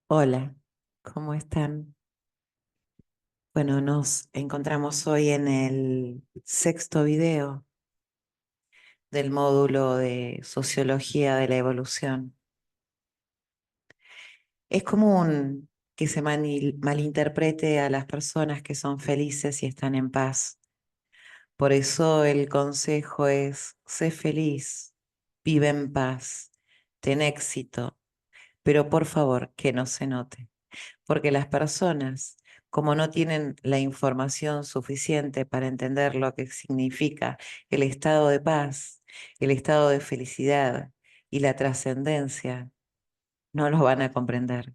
Hola, ¿cómo están? Bueno, nos encontramos hoy en el sexto video del módulo de Sociología de la Evolución. Es común que se malinterprete a las personas que son felices y están en paz. Por eso el consejo es: sé feliz, vive en paz, ten éxito, pero por favor que no se note. Porque las personas, como no tienen la información suficiente para entender lo que significa el estado de paz, el estado de felicidad y la trascendencia, no lo van a comprender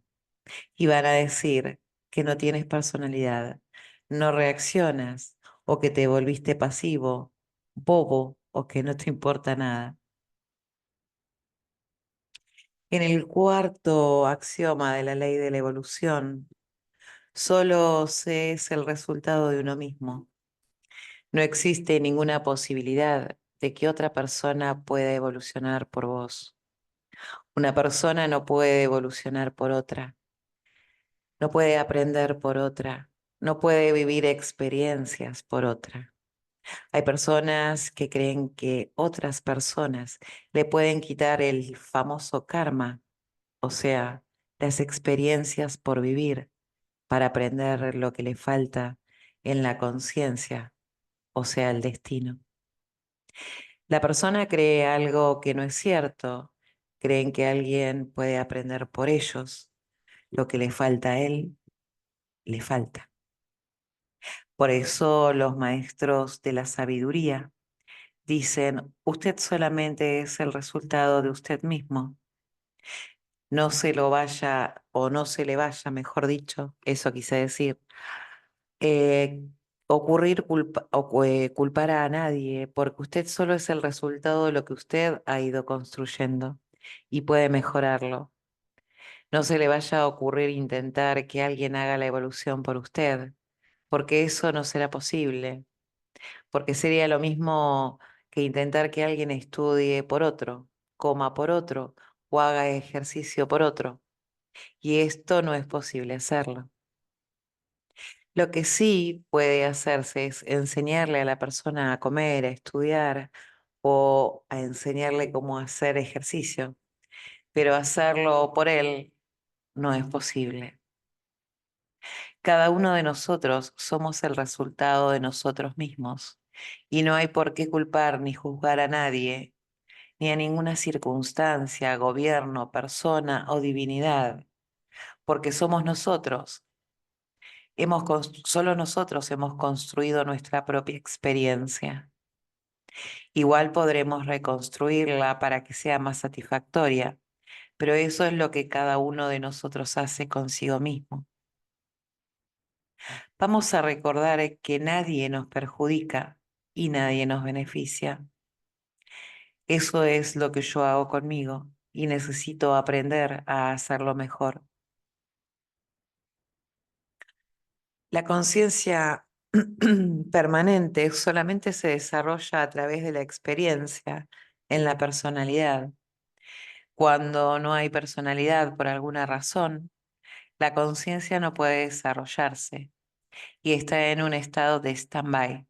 y van a decir que no tienes personalidad, no reaccionas o que te volviste pasivo, bobo o que no te importa nada. En el cuarto axioma de la ley de la evolución, solo se es el resultado de uno mismo. No existe ninguna posibilidad de que otra persona pueda evolucionar por vos. Una persona no puede evolucionar por otra, no puede aprender por otra, no puede vivir experiencias por otra. Hay personas que creen que otras personas le pueden quitar el famoso karma, o sea, las experiencias por vivir, para aprender lo que le falta en la conciencia, o sea, el destino. La persona cree algo que no es cierto, creen que alguien puede aprender por ellos, lo que le falta a él, le falta. Por eso los maestros de la sabiduría dicen: usted solamente es el resultado de usted mismo. No se lo vaya, o no se le vaya, mejor dicho, eso quise decir, eh, culpar a nadie, porque usted solo es el resultado de lo que usted ha ido construyendo y puede mejorarlo. No se le vaya a ocurrir intentar que alguien haga la evolución por usted, porque eso no será posible, porque sería lo mismo que intentar que alguien estudie por otro, coma por otro o haga ejercicio por otro, y esto no es posible hacerlo. Lo que sí puede hacerse es enseñarle a la persona a comer, a estudiar o a enseñarle cómo hacer ejercicio, pero hacerlo por él no es posible. Cada uno de nosotros somos el resultado de nosotros mismos y no hay por qué culpar ni juzgar a nadie, ni a ninguna circunstancia, gobierno, persona o divinidad, porque somos nosotros. Solo nosotros hemos construido nuestra propia experiencia. Igual podremos reconstruirla para que sea más satisfactoria, pero eso es lo que cada uno de nosotros hace consigo mismo. Vamos a recordar que nadie nos perjudica y nadie nos beneficia. Eso es lo que yo hago conmigo y necesito aprender a hacerlo mejor. La conciencia permanente solamente se desarrolla a través de la experiencia en la personalidad. Cuando no hay personalidad por alguna razón, la conciencia no puede desarrollarse y está en un estado de stand-by.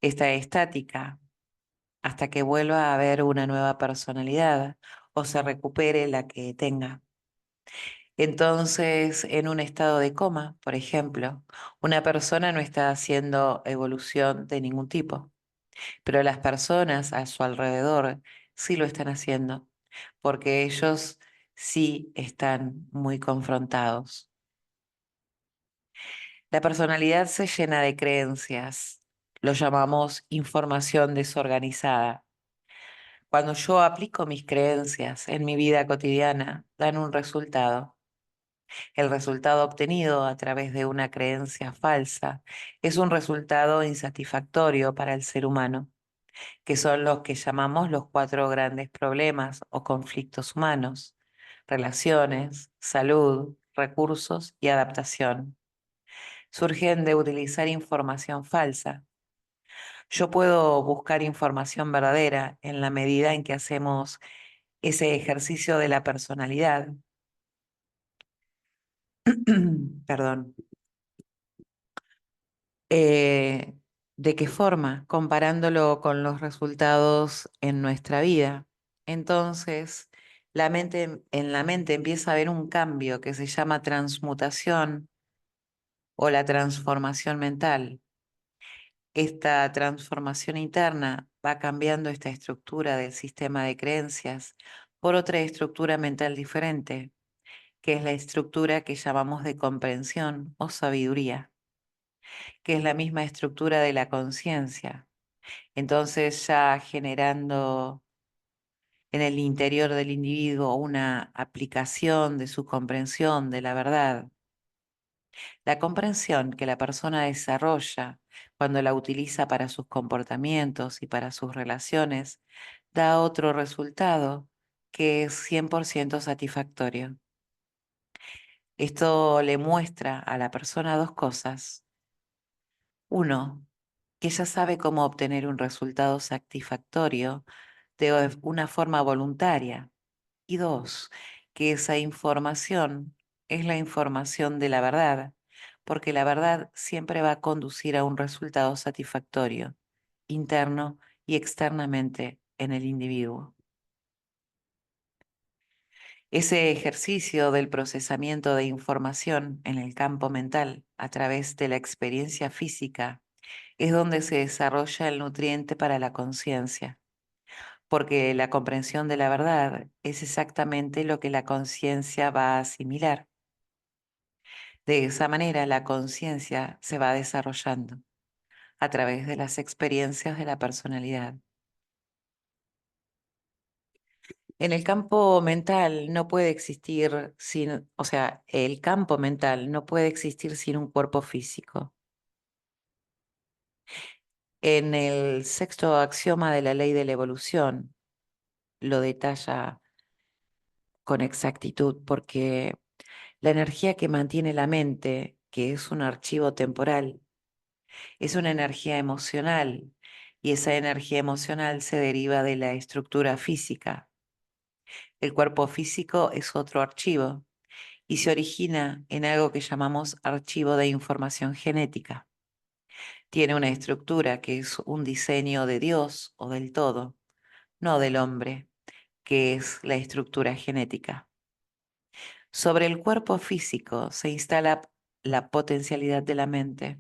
Está estática hasta que vuelva a haber una nueva personalidad o se recupere la que tenga. Entonces, en un estado de coma, por ejemplo, una persona no está haciendo evolución de ningún tipo, pero las personas a su alrededor sí lo están haciendo, porque ellos sí están muy confrontados. La personalidad se llena de creencias, lo llamamos información desorganizada. Cuando yo aplico mis creencias en mi vida cotidiana, dan un resultado. El resultado obtenido a través de una creencia falsa es un resultado insatisfactorio para el ser humano, que son los que llamamos los cuatro grandes problemas o conflictos humanos: relaciones, salud, recursos y adaptación. Surgen de utilizar información falsa. Yo puedo buscar información verdadera en la medida en que hacemos ese ejercicio de la personalidad, Perdón. Eh, ¿De qué forma? Comparándolo con los resultados en nuestra vida. Entonces, en la mente empieza a haber un cambio que se llama transmutación o la transformación mental. Esta transformación interna va cambiando esta estructura del sistema de creencias por otra estructura mental diferente, que es la estructura que llamamos de comprensión o sabiduría, que es la misma estructura de la conciencia. Entonces, ya generando en el interior del individuo una aplicación de su comprensión de la verdad. La comprensión que la persona desarrolla cuando la utiliza para sus comportamientos y para sus relaciones da otro resultado que es 100% satisfactorio. Esto le muestra a la persona dos cosas. Uno, que ella sabe cómo obtener un resultado satisfactorio de una forma voluntaria. Y dos, que esa información es la información de la verdad, porque la verdad siempre va a conducir a un resultado satisfactorio, interno y externamente en el individuo. Ese ejercicio del procesamiento de información en el campo mental a través de la experiencia física es donde se desarrolla el nutriente para la conciencia, porque la comprensión de la verdad es exactamente lo que la conciencia va a asimilar. De esa manera, la conciencia se va desarrollando a través de las experiencias de la personalidad. En el campo mental no puede existir sin, o sea, el campo mental no puede existir sin un cuerpo físico. En el sexto axioma de la ley de la evolución lo detalla con exactitud porque la energía que mantiene la mente, que es un archivo temporal, es una energía emocional y esa energía emocional se deriva de la estructura física. El cuerpo físico es otro archivo y se origina en algo que llamamos archivo de información genética. Tiene una estructura que es un diseño de Dios o del todo, no del hombre, que es la estructura genética. Sobre el cuerpo físico se instala la potencialidad de la mente,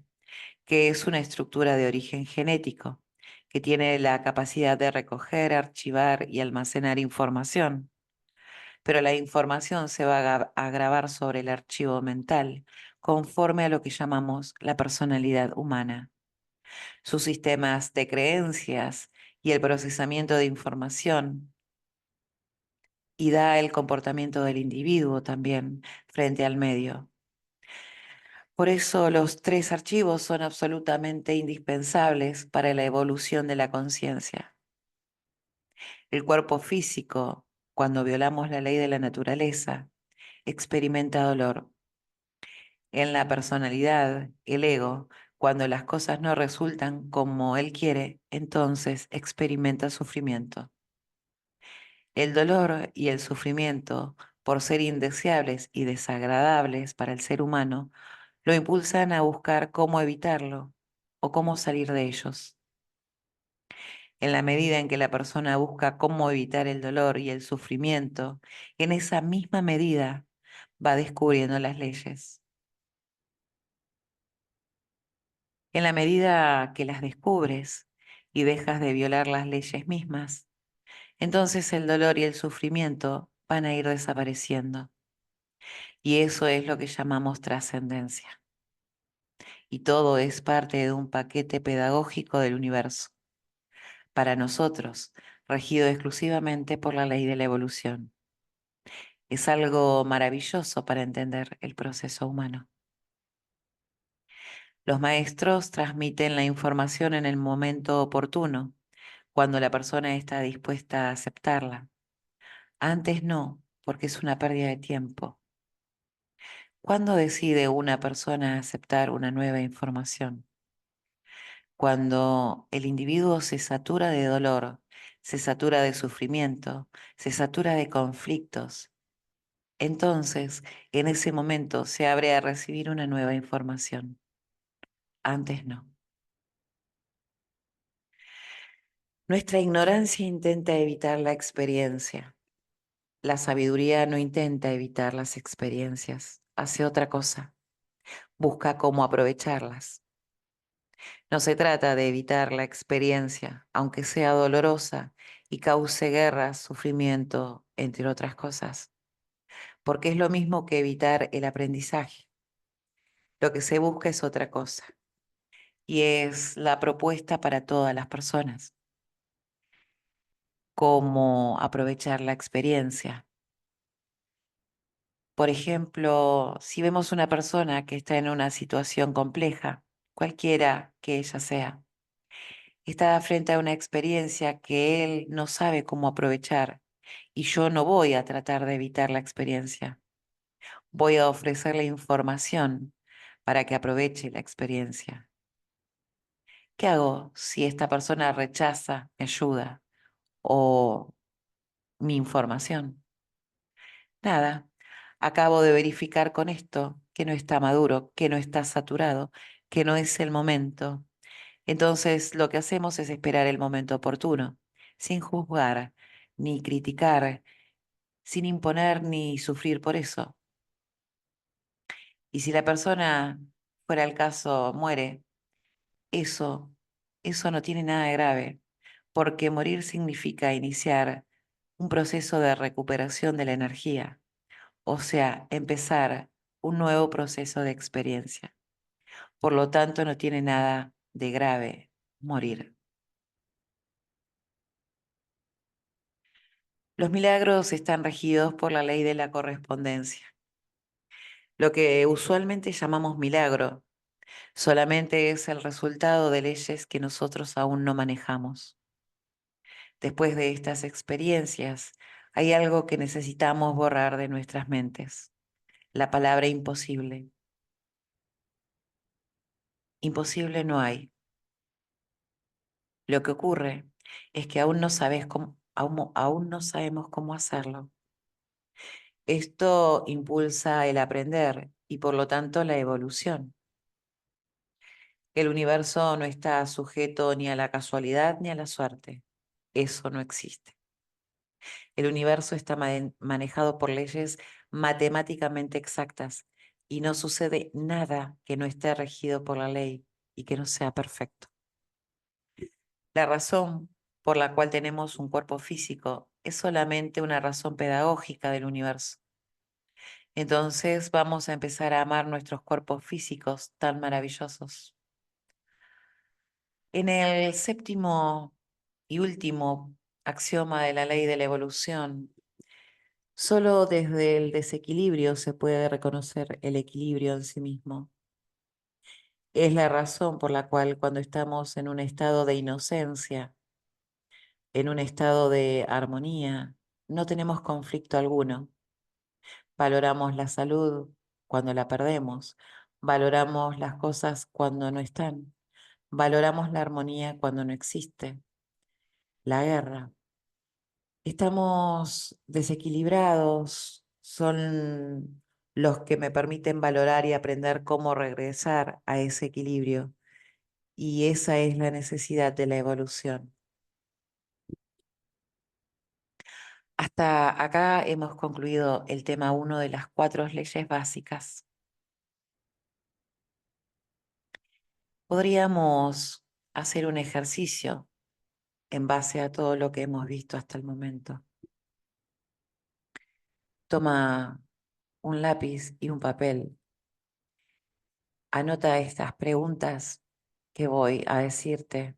que es una estructura de origen genético, que tiene la capacidad de recoger, archivar y almacenar información. Pero la información se va a grabar sobre el archivo mental, conforme a lo que llamamos la personalidad humana. Sus sistemas de creencias y el procesamiento de información y da el comportamiento del individuo también frente al medio. Por eso los tres archivos son absolutamente indispensables para la evolución de la conciencia. El cuerpo físico, cuando violamos la ley de la naturaleza, experimenta dolor. En la personalidad, el ego, cuando las cosas no resultan como él quiere, entonces experimenta sufrimiento. El dolor y el sufrimiento, por ser indeseables y desagradables para el ser humano, lo impulsan a buscar cómo evitarlo o cómo salir de ellos. En la medida en que la persona busca cómo evitar el dolor y el sufrimiento, en esa misma medida va descubriendo las leyes. En la medida que las descubres y dejas de violar las leyes mismas, entonces el dolor y el sufrimiento van a ir desapareciendo. Y eso es lo que llamamos trascendencia. Y todo es parte de un paquete pedagógico del universo, para nosotros, regido exclusivamente por la ley de la evolución. Es algo maravilloso para entender el proceso humano. Los maestros transmiten la información en el momento oportuno, cuando la persona está dispuesta a aceptarla. Antes no, porque es una pérdida de tiempo. ¿Cuándo decide una persona aceptar una nueva información? Cuando el individuo se satura de dolor, se satura de sufrimiento, se satura de conflictos. Entonces, en ese momento se abre a recibir una nueva información. Antes no. Nuestra ignorancia intenta evitar la experiencia. La sabiduría no intenta evitar las experiencias, hace otra cosa, busca cómo aprovecharlas. No se trata de evitar la experiencia, aunque sea dolorosa y cause guerra, sufrimiento, entre otras cosas, porque es lo mismo que evitar el aprendizaje. Lo que se busca es otra cosa, y es la propuesta para todas las personas, cómo aprovechar la experiencia. Por ejemplo, si vemos una persona que está en una situación compleja, cualquiera que ella sea, está frente a una experiencia que él no sabe cómo aprovechar y yo no voy a tratar de evitar la experiencia. Voy a ofrecerle información para que aproveche la experiencia. ¿Qué hago si esta persona rechaza mi ayuda o mi información? Nada. Acabo de verificar con esto que no está maduro, que no está saturado, que no es el momento. Entonces, lo que hacemos es esperar el momento oportuno, sin juzgar, ni criticar, sin imponer ni sufrir por eso. Y si la persona, fuera el caso, muere, eso, eso no tiene nada de grave, porque morir significa iniciar un proceso de recuperación de la energía, o sea, empezar un nuevo proceso de experiencia. Por lo tanto, no tiene nada de grave morir. Los milagros están regidos por la ley de la correspondencia. Lo que usualmente llamamos milagro solamente es el resultado de leyes que nosotros aún no manejamos. Después de estas experiencias, hay algo que necesitamos borrar de nuestras mentes, la palabra imposible. Imposible no hay. Lo que ocurre es que aún no sabes cómo, aún no sabemos cómo hacerlo. Esto impulsa el aprender y por lo tanto la evolución. El universo no está sujeto ni a la casualidad ni a la suerte. Eso no existe. El universo está manejado por leyes matemáticamente exactas y no sucede nada que no esté regido por la ley y que no sea perfecto. La razón por la cual tenemos un cuerpo físico es solamente una razón pedagógica del universo. Entonces vamos a empezar a amar nuestros cuerpos físicos tan maravillosos. En el séptimo y último axioma de la ley de la evolución, solo desde el desequilibrio se puede reconocer el equilibrio en sí mismo. Es la razón por la cual cuando estamos en un estado de inocencia, en un estado de armonía, no tenemos conflicto alguno. Valoramos la salud cuando la perdemos, valoramos las cosas cuando no están, valoramos la armonía cuando no existe, la guerra. Estamos desequilibrados, son los que me permiten valorar y aprender cómo regresar a ese equilibrio. Y esa es la necesidad de la evolución. Hasta acá hemos concluido el tema 1 de las 4 leyes básicas. Podríamos hacer un ejercicio en base a todo lo que hemos visto hasta el momento. Toma un lápiz y un papel. Anota estas preguntas que voy a decirte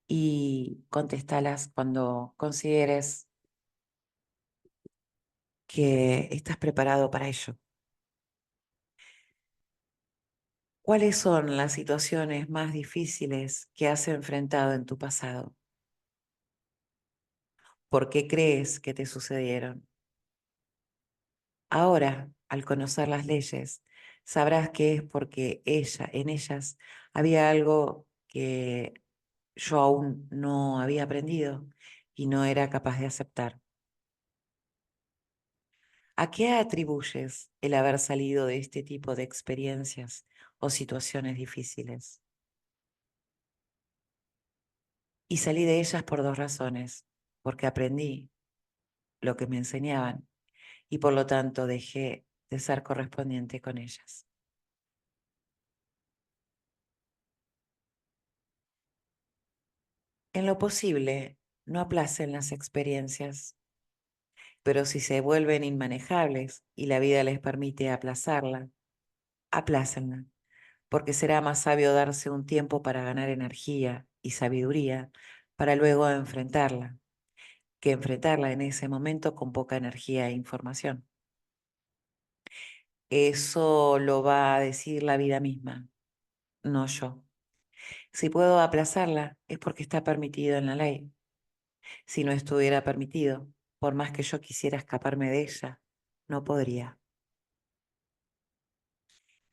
y contéstalas cuando consideres que estás preparado para ello. ¿Cuáles son las situaciones más difíciles que has enfrentado en tu pasado? ¿Por qué crees que te sucedieron? Ahora, al conocer las leyes, sabrás que es porque en ellas había algo que yo aún no había aprendido y no era capaz de aceptar. ¿A qué atribuyes el haber salido de este tipo de experiencias o situaciones difíciles? Y salí de ellas por dos razones, porque aprendí lo que me enseñaban y por lo tanto dejé de ser correspondiente con ellas. En lo posible, no aplacen las experiencias, pero si se vuelven inmanejables y la vida les permite aplazarla, aplácenla, porque será más sabio darse un tiempo para ganar energía y sabiduría para luego enfrentarla, que enfrentarla en ese momento con poca energía e información. Eso lo va a decir la vida misma, no yo. Si puedo aplazarla es porque está permitido en la ley. Si no estuviera permitido, por más que yo quisiera escaparme de ella, no podría.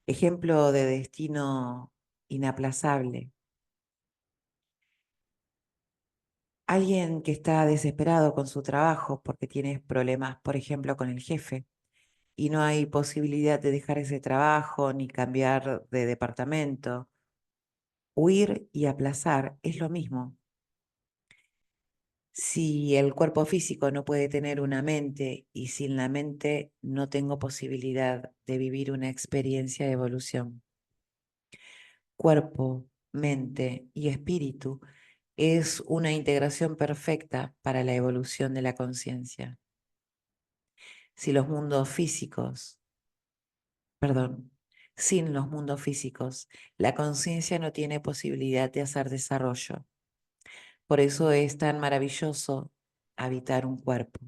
Ejemplo de destino inaplazable. Alguien que está desesperado con su trabajo porque tiene problemas, por ejemplo, con el jefe, y no hay posibilidad de dejar ese trabajo ni cambiar de departamento. Huir y aplazar es lo mismo. Si el cuerpo físico no puede tener una mente y sin la mente no tengo posibilidad de vivir una experiencia de evolución. Cuerpo, mente y espíritu es una integración perfecta para la evolución de la conciencia. Si los mundos físicos, perdón, sin los mundos físicos, la conciencia no tiene posibilidad de hacer desarrollo. Por eso es tan maravilloso habitar un cuerpo.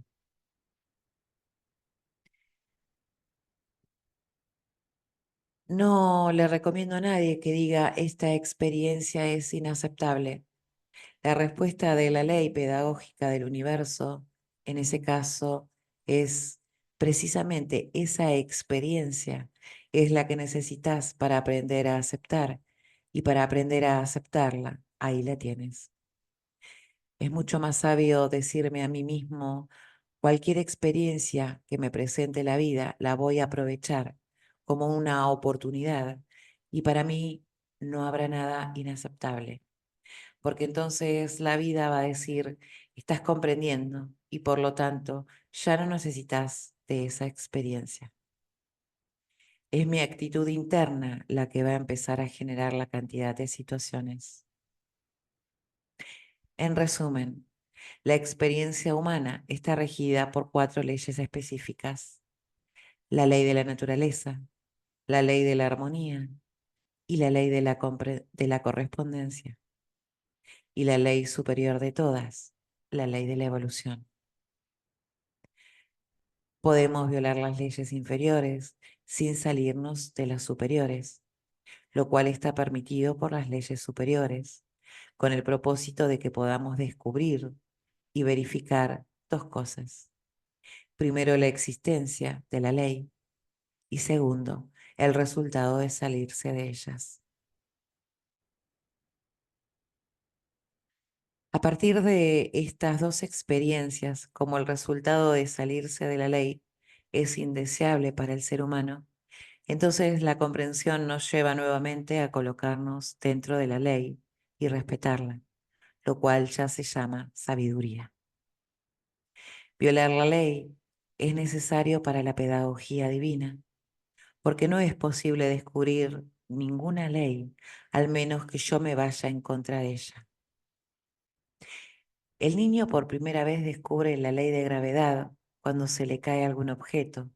No le recomiendo a nadie que diga esta experiencia es inaceptable. La respuesta de la ley pedagógica del universo, en ese caso, es precisamente esa experiencia es la que necesitas para aprender a aceptar y para aprender a aceptarla, ahí la tienes. Es mucho más sabio decirme a mí mismo, cualquier experiencia que me presente la vida la voy a aprovechar como una oportunidad y para mí no habrá nada inaceptable, porque entonces la vida va a decir, estás comprendiendo y por lo tanto ya no necesitas de esa experiencia. Es mi actitud interna la que va a empezar a generar la cantidad de situaciones. En resumen, la experiencia humana está regida por cuatro leyes específicas: la ley de la naturaleza, la ley de la armonía y la ley de de la correspondencia, y la ley superior de todas, la ley de la evolución. Podemos violar las leyes inferiores sin salirnos de las superiores, lo cual está permitido por las leyes superiores, con el propósito de que podamos descubrir y verificar dos cosas. Primero, la existencia de la ley y segundo, el resultado de salirse de ellas. A partir de estas dos experiencias, como el resultado de salirse de la ley es indeseable para el ser humano, entonces la comprensión nos lleva nuevamente a colocarnos dentro de la ley y respetarla, lo cual ya se llama sabiduría. Violar la ley es necesario para la pedagogía divina, porque no es posible descubrir ninguna ley, al menos que yo me vaya en contra de ella. El niño por primera vez descubre la ley de gravedad cuando se le cae algún objeto,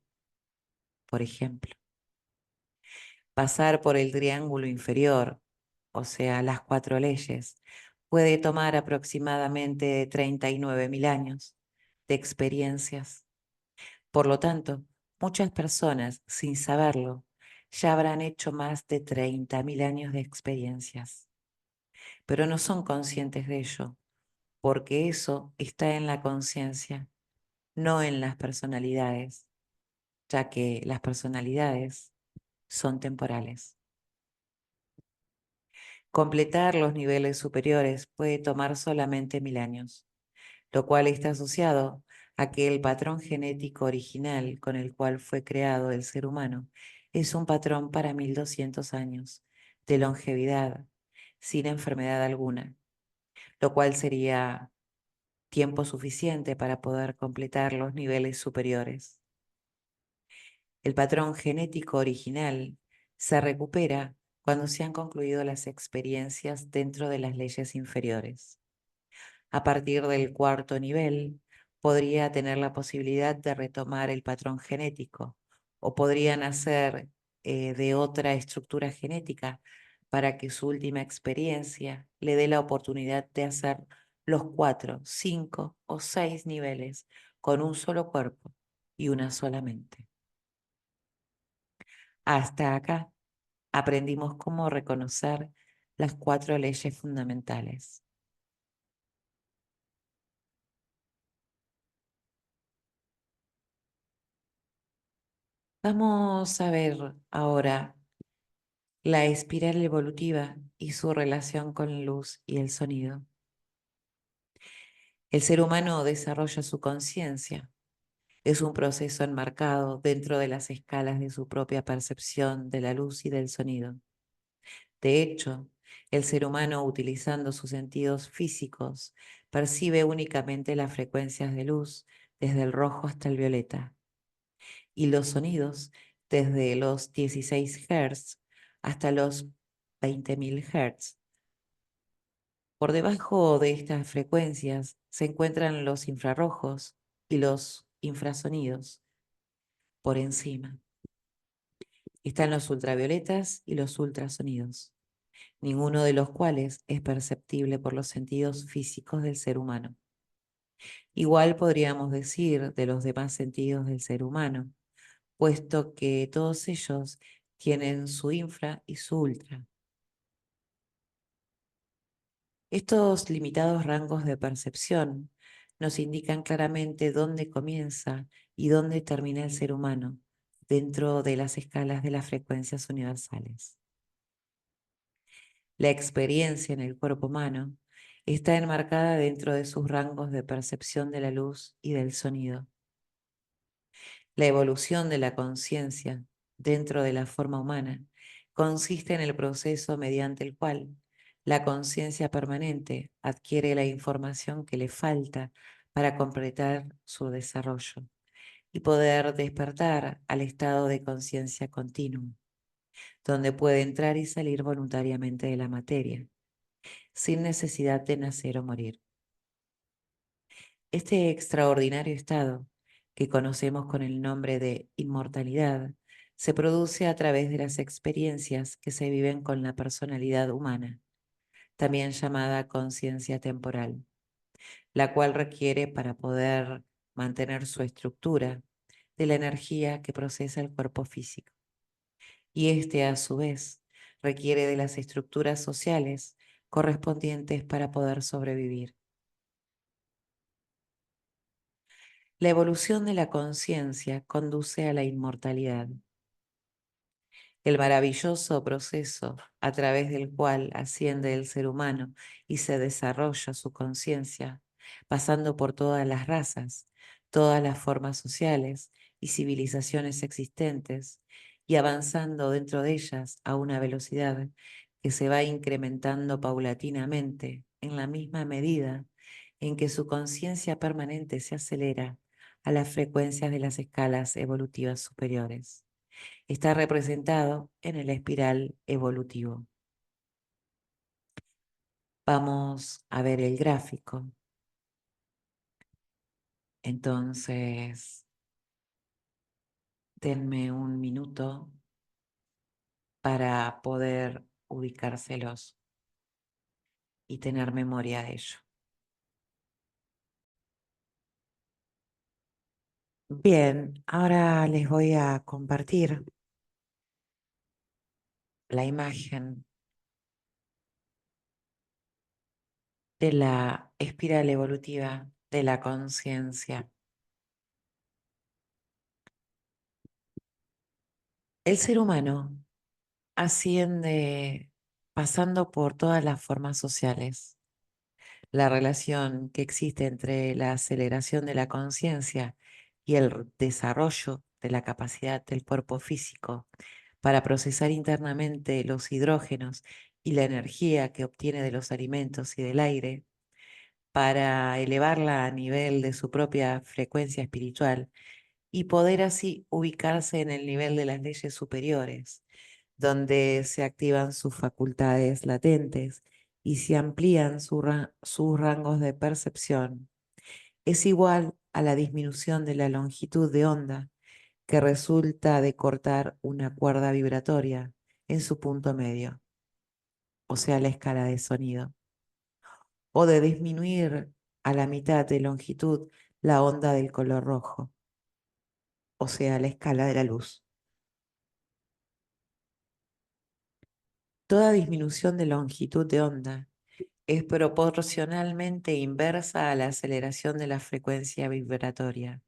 por ejemplo. Pasar por el triángulo inferior, o sea, las cuatro leyes, puede tomar aproximadamente 39.000 años de experiencias. Por lo tanto, muchas personas, sin saberlo, ya habrán hecho más de 30.000 años de experiencias, pero no son conscientes de ello, porque eso está en la conciencia, no en las personalidades, ya que las personalidades son temporales. Completar los niveles superiores puede tomar solamente 1.000 años, lo cual está asociado a que el patrón genético original con el cual fue creado el ser humano es un patrón para 1200 años de longevidad sin enfermedad alguna, lo cual sería tiempo suficiente para poder completar los niveles superiores. El patrón genético original se recupera cuando se han concluido las experiencias dentro de las leyes inferiores. A partir del cuarto nivel, podría tener la posibilidad de retomar el patrón genético o podría nacer de otra estructura genética para que su última experiencia le dé la oportunidad de hacer los 4, 5 o 6 niveles con un solo cuerpo y una sola mente. Hasta acá aprendimos cómo reconocer las 4 leyes fundamentales. Vamos a ver ahora la espiral evolutiva y su relación con la luz y el sonido. El ser humano desarrolla su conciencia. Es un proceso enmarcado dentro de las escalas de su propia percepción de la luz y del sonido. De hecho, el ser humano, utilizando sus sentidos físicos, percibe únicamente las frecuencias de luz desde el rojo hasta el violeta y los sonidos desde los 16 Hz hasta los 20.000 Hz. Por debajo de estas frecuencias se encuentran los infrarrojos y los infrasonidos. Por encima están los ultravioletas y los ultrasonidos, ninguno de los cuales es perceptible por los sentidos físicos del ser humano. Igual podríamos decir de los demás sentidos del ser humano, puesto que todos ellos tienen su infra y su ultra. Estos limitados rangos de percepción nos indican claramente dónde comienza y dónde termina el ser humano dentro de las escalas de las frecuencias universales. La experiencia en el cuerpo humano está enmarcada dentro de sus rangos de percepción de la luz y del sonido. La evolución de la conciencia dentro de la forma humana consiste en el proceso mediante el cual la conciencia permanente adquiere la información que le falta para completar su desarrollo y poder despertar al estado de conciencia continuo, donde puede entrar y salir voluntariamente de la materia, sin necesidad de nacer o morir. Este extraordinario estado, que conocemos con el nombre de inmortalidad, se produce a través de las experiencias que se viven con la personalidad humana, también llamada conciencia temporal, la cual requiere para poder mantener su estructura de la energía que procesa el cuerpo físico. Y este, a su vez, requiere de las estructuras sociales correspondientes para poder sobrevivir. La evolución de la conciencia conduce a la inmortalidad, el maravilloso proceso a través del cual asciende el ser humano y se desarrolla su conciencia, pasando por todas las razas, todas las formas sociales y civilizaciones existentes, y avanzando dentro de ellas a una velocidad que se va incrementando paulatinamente en la misma medida en que su conciencia permanente se acelera a las frecuencias de las escalas evolutivas superiores. Está representado en el espiral evolutivo. Vamos a ver el gráfico. Entonces, denme un minuto para poder ubicárselos y tener memoria de ello. Bien, ahora les voy a compartir la imagen de la espiral evolutiva de la conciencia. El ser humano asciende pasando por todas las formas sociales, La relación que existe entre la aceleración de la conciencia y el desarrollo de la capacidad del cuerpo físico para procesar internamente los hidrógenos y la energía que obtiene de los alimentos y del aire, para elevarla a nivel de su propia frecuencia espiritual y poder así ubicarse en el nivel de las leyes superiores, donde se activan sus facultades latentes y se amplían sus rangos de percepción. Es igual a la disminución de la longitud de onda que resulta de cortar una cuerda vibratoria en su punto medio, o sea, la escala de sonido, o de disminuir a la mitad de longitud la onda del color rojo, o sea, la escala de la luz. Toda disminución de longitud de onda es proporcionalmente inversa a la aceleración de la frecuencia vibratoria.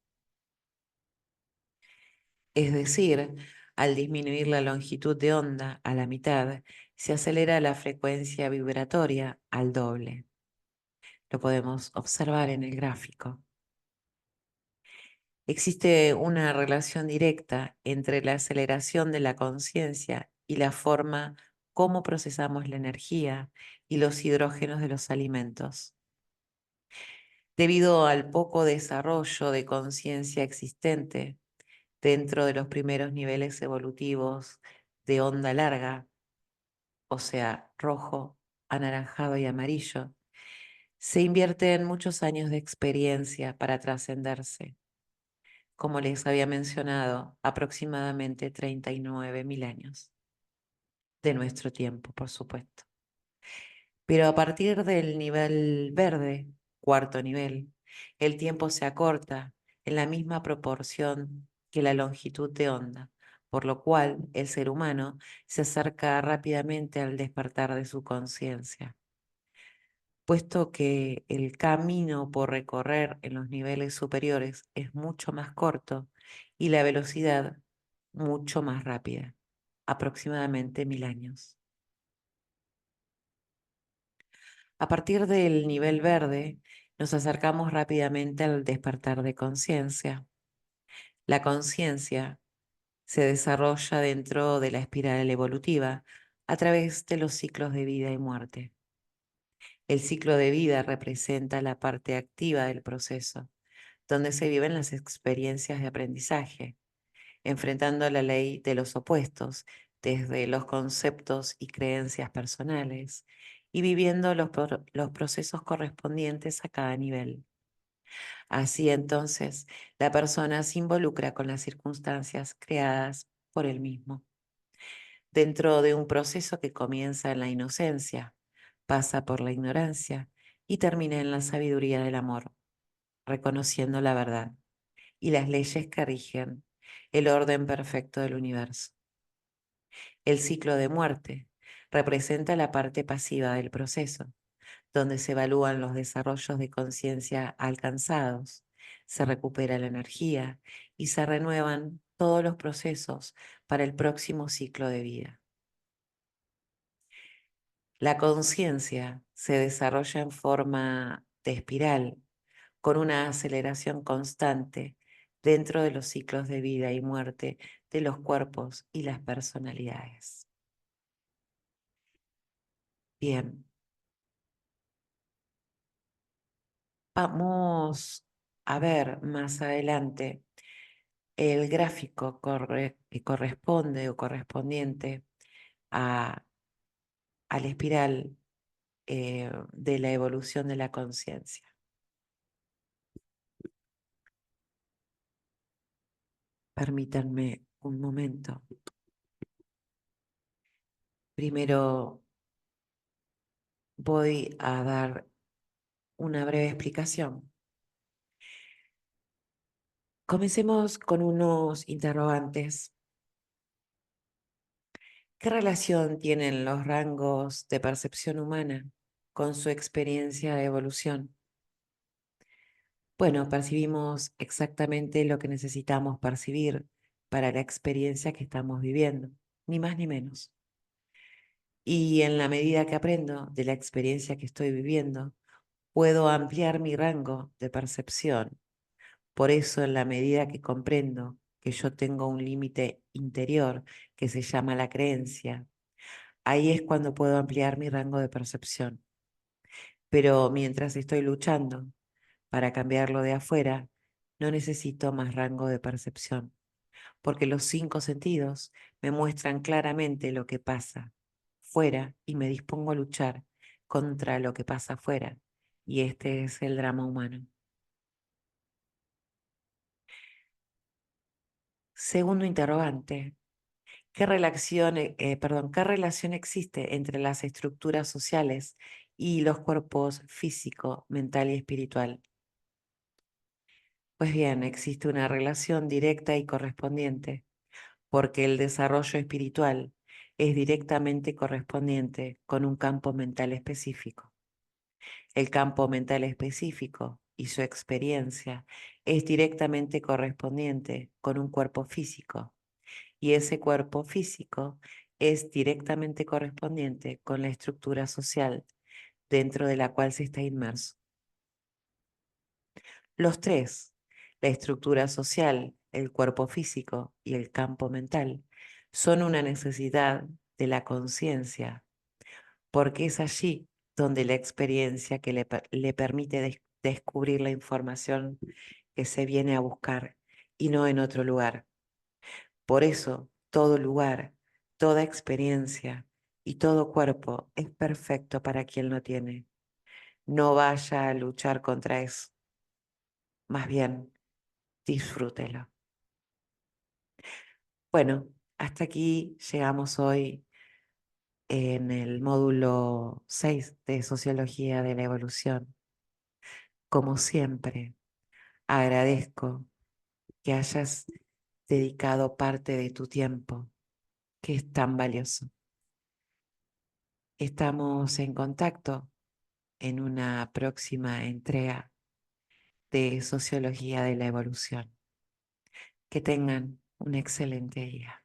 Es decir, al disminuir la longitud de onda a la mitad, se acelera la frecuencia vibratoria al doble. Lo podemos observar en el gráfico. Existe una relación directa entre la aceleración de la conciencia y la forma como procesamos la energía y los hidrógenos de los alimentos. Debido al poco desarrollo de conciencia existente dentro de los primeros niveles evolutivos de onda larga, o sea, rojo, anaranjado y amarillo, se invierten muchos años de experiencia para trascenderse. Como les había mencionado, aproximadamente 39.000 años de nuestro tiempo, por supuesto. Pero a partir del nivel verde, cuarto nivel, el tiempo se acorta en la misma proporción que la longitud de onda, por lo cual el ser humano se acerca rápidamente al despertar de su conciencia, puesto que el camino por recorrer en los niveles superiores es mucho más corto y la velocidad mucho más rápida, aproximadamente 1.000 años. A partir del nivel verde, nos acercamos rápidamente al despertar de conciencia. La conciencia se desarrolla dentro de la espiral evolutiva a través de los ciclos de vida y muerte. El ciclo de vida representa la parte activa del proceso, donde se viven las experiencias de aprendizaje, enfrentando la ley de los opuestos desde los conceptos y creencias personales y viviendo los procesos correspondientes a cada nivel. Así entonces, la persona se involucra con las circunstancias creadas por él mismo, dentro de un proceso que comienza en la inocencia, pasa por la ignorancia y termina en la sabiduría del amor, reconociendo la verdad y las leyes que rigen el orden perfecto del universo. El ciclo de muerte representa la parte pasiva del proceso, donde se evalúan los desarrollos de conciencia alcanzados, se recupera la energía y se renuevan todos los procesos para el próximo ciclo de vida. La conciencia se desarrolla en forma de espiral, con una aceleración constante dentro de los ciclos de vida y muerte de los cuerpos y las personalidades. Bien, vamos a ver más adelante el gráfico que corresponde o correspondiente a, a la espiral de la evolución de la conciencia. Permítanme un momento. Primero voy a dar una breve explicación. Comencemos con unos interrogantes. ¿Qué relación tienen los rangos de percepción humana con su experiencia de evolución? Bueno, percibimos exactamente lo que necesitamos percibir para la experiencia que estamos viviendo, ni más ni menos. Y en la medida que aprendo de la experiencia que estoy viviendo, Puedo ampliar mi rango de percepción. Por eso, en la medida que comprendo que yo tengo un límite interior que se llama la creencia, ahí es cuando puedo ampliar mi rango de percepción. Pero mientras estoy luchando para cambiarlo de afuera, no necesito más rango de percepción, porque los 5 sentidos me muestran claramente lo que pasa fuera y me dispongo a luchar contra lo que pasa afuera. Y este es el drama humano. Segundo interrogante. ¿Qué relación existe entre las estructuras sociales y los cuerpos físico, mental y espiritual? Pues bien, existe una relación directa y correspondiente, porque el desarrollo espiritual es directamente correspondiente con un campo mental específico. El campo mental específico y su experiencia es directamente correspondiente con un cuerpo físico, y ese cuerpo físico es directamente correspondiente con la estructura social dentro de la cual se está inmerso. Los tres, la estructura social, el cuerpo físico y el campo mental, son una necesidad de la conciencia, porque es allí donde la experiencia que le permite descubrir la información que se viene a buscar y no en otro lugar. Por eso, todo lugar, toda experiencia y todo cuerpo es perfecto para quien lo tiene. No vaya a luchar contra eso, más bien disfrútelo. Bueno, hasta aquí llegamos hoy en el módulo 6 de Sociología de la Evolución. Como siempre, agradezco que hayas dedicado parte de tu tiempo, que es tan valioso. Estamos en contacto en una próxima entrega de Sociología de la Evolución. Que tengan un excelente día.